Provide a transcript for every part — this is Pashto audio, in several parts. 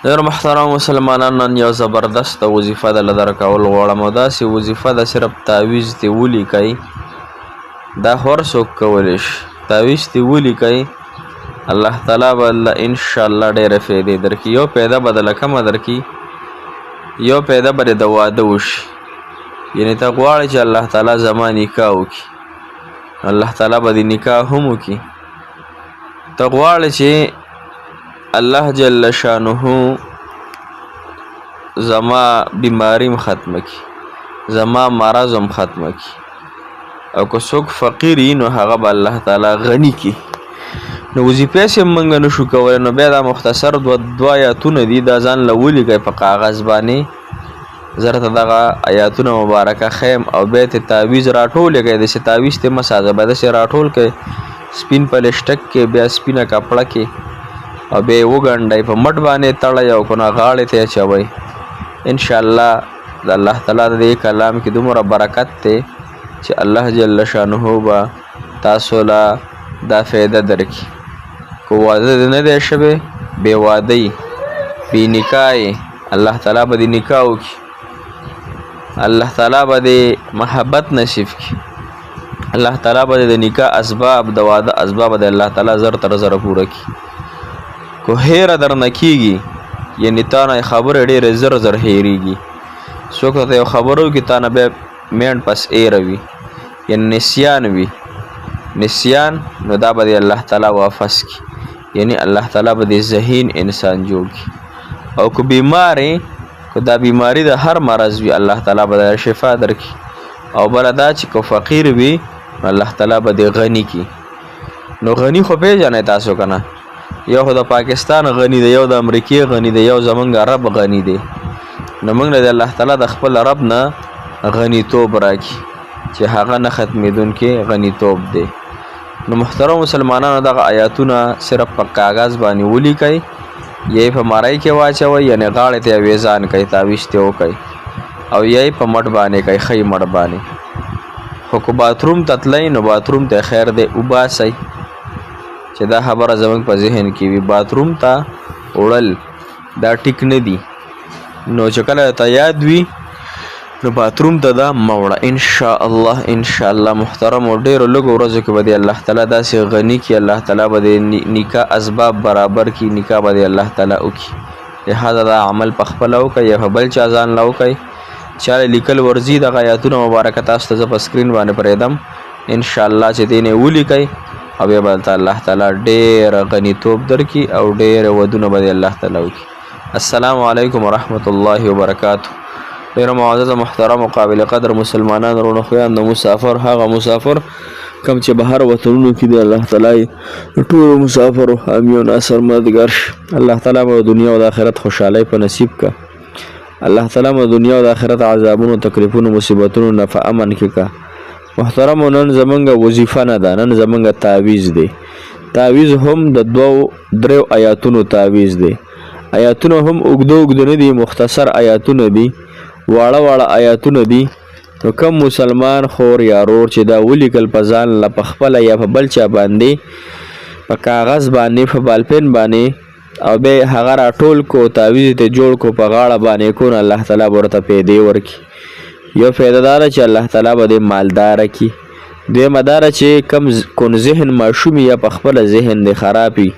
ډېر محترم مسلمانان، نن یو زبردست وظیفه ده درکول غواړم، او داسې وظیفه ده صرف تعویض دې ولیکئ. دا هر څوک کولی شي. تعویض دې ولیکئ، الله تعالی به انشاءالله ډېرې فایدې درکړي. یو پیدا به درله کمه درکړي، یو پیدا به د واده وشي. یعنې ته غواړې چې الله تعالی زما نکاح وکړي، الله تعالی به دې نکاح هم وکړي. ته غواړې چې الله جل شانه زما بیماریم ختمه کړي، زما مرض هم ختمه کړي، او که څوک فقیر وي نو هغه به الله تعالی غني کړي. نو وظیفې یې موږ نشو کولی، نو بیا دا مختصر دوه آیاتونه دي، دا ځان له ولیکئ په کاغذ باندې. زه درته دغه آیاتونه مبارکه ښیم او بیا ترې تعویض راټولې کړئ. داسې تعویض ترې مه سازه، باید داسې راټول کړئ سپین پلسټک کې، بیا سپینه کپړه کې، او بیا یې وګنډئ، په مټ باندې تړئ او که نه غاړې ته یې اچوئ. انشاءالله د الله تعالی د دې کلام کې دومره برکت دی چې الله جل شانه به تاسو له دا فایده درکړي. که واده دې نه دی شوی، بې واده یې، بې نکاح یې، الله تعالی به دې نکاح وکړي، الله تعالی به دې محبت نصیب کړي، الله تعالی به د نکاح اسباب، د واده اسباب د الله تعالی زر تر زره پوره کړي. که هیره درنه کېږي، یعنې تا نه خبرې ډېرې زر زر هېرېږي، څوک ته یو خبره وکړي تا نه بیا مینډ پس ایره وي، یعنې نسیان وي، نسیان، نو دا به دې الله تعالی واپس کړي، یعنې الله تعالی به دې ذهین انسان جوړ کړي. او که بیمار یې، که دا بیماري د هر مرض وي، الله تعالی به د شفا درکړي. او بله دا چې که فقیر وي، نو الله تعالی به دې غني کړي. نو غني خو پېژنئ تاسو که نه، یو خو د پاکستان غني دی، یو د امریکې غني دی، یو زمونږ رب غني دی. نو موږ له الله تعالی د خپل رب نه غنیتوب راکړي چې هغه نه ختمېدونکی غنیتوب دی. نو محترم مسلمانانو، دغه آیاتونه صرف په کاغذ باندې ولیکئ، یا یې په مرۍ کې واچوئ، یعنې غاړې ته یې ویزان کئ، تعویض ترې وکئ، او یا یې په مټ باندې کئ، ښی مټ باندې. خو که باتروم ته تلئ، نو باتروم ته خیر دی وباسئ، چې دا خبره زموږ په ذهن کې وي. باتروم ته وړل دا ټیک نه دي، نو چې کله ته یاد وي نو باتروم ته دا مه وړه. انشاءالله انشاءالله محترم، او ډېرو لږو ورځو کې به دې الله تعالی داسې غني کړي، الله تعالی به دې نکاح اسباب برابر کړي، نکاح به دې الله تعالی وکړي. لهذا دا عمل په خپله وکړئ یا په بل چا ځان له وکړئ. چاله لیکل ورځي دغه آیاتونه مبارکه تاسو ته زه په سکرین باندې پرېږدم، انشاءالله چې دې نه یې ولیکئ، او بیا به الله تعالی ډېر غنیتوب درکړي او ډېر ودونه به الله تعالی وکړي. السلام علیکم ورحمت الله وبرکاته. ډېر معزز محترم او قابل قدر مسلمانان ورونو خویان، د مسافر هغه مسافر کوم چې بهر وطنونو کې دی، الله تعالی ټولو مسافرو حامی او ناصر مددګار شي. الله تعالی به دنیا او د آخرت خوشحالۍ په نصیب کا. الله تعالی به دنیا او د آخرت عذابونو، تکلیفونو، مصیبتونو نه په امن کې کا. محترمو، نن زمونږ وظیفه نه ده، نن زمونږ تعویض دی. تعویض هم د دوو دریو آیاتونو تعویض دی. آیاتونه هم اوږده اوږده نه دي، مختصر آیاتونه دي، واړه واړه آیاتونه دي. نو کم مسلمان خور یا رور چې دا ولیکل په ځان له په خپله یا په بل چا باندې په کاغذ باندې، په بالپین باندې، او بیا هغه راټول کو، تعویض ته جوړ کو، په غاړه باندې کو، نو الله تعالی به ورته پیدې ورکړي. یو فایده داره چې الله تعالی به دې مالداره کړي. دویمه داره چې کم کون ذهن ماشوم یا په خپله ذهن دې خراب وي،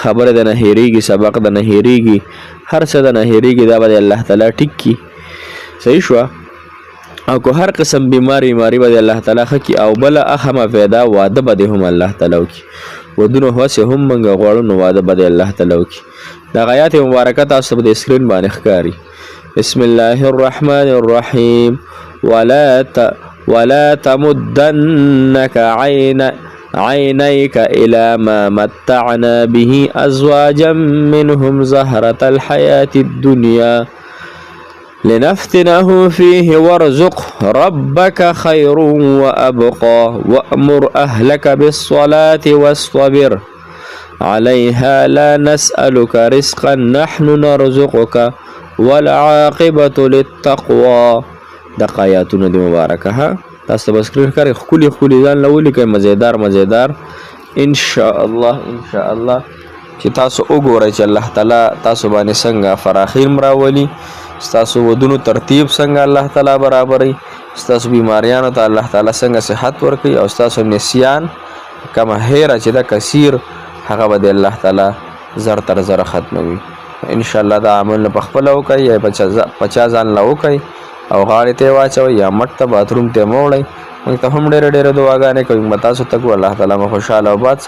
خبره د نه هېرېږي، سبق د نه هېرېږي، هر څه د نه هېرېږي، دا به د الله تعالی ټیک کړي. صحیح شوه. او که هر قسم بیماري به د الله تعالی ښه کړي. او بله اهمه فایده، واده به دې هم الله تعالی وکړي. ودونه هسې هم موږ غواړو، نو واده به د الله تعالی وکړي. دغه آیات مبارکه تاسو ته به د سکرین باندې ښکاري. بسم الله الرحمن الرحیم. ولا تمدنك عينيك إلى ما متعنا به أزواجا منهم زهرة الحياة الدنيا لنفتنهم فيه وارزق ربك خير وأبقى وأمر أهلك بالصلاة واصطبر عليها لا نسألك رزقا نحن نرزقك والعاقبة للتقوى. دغه آیاتونه دې مبارکه ها تاسو ته به سکرین ښکاري، ښکلي ښکلي ځان له ولیکئ، مزیدار مزیدار. انشاءالله انشاءالله چې تاسو وګورئ چې الله تعالی تاسو باندې څنګه فراخین راولي، ستاسو ودونو ترتیب څنګه الله تعالی برابري، ستاسو بیماریانو ته الله تعالی څنګه صحت ورکوي، او ستاسو نسیان کمه هیره چې دا کثیر هغه به د الله تعالی زر تر زره ختموي. ان شاء الله دا عمل په خپل وکړئ یا په چا ځان لا وکړئ او غاړې ته واچوئ یا مټ ته باتروم ته موړئ. موږ ته هم ډېرې دعاګانې کوي، موږ تاسو ته کوو. الله تعالی مو خوشحاله او باد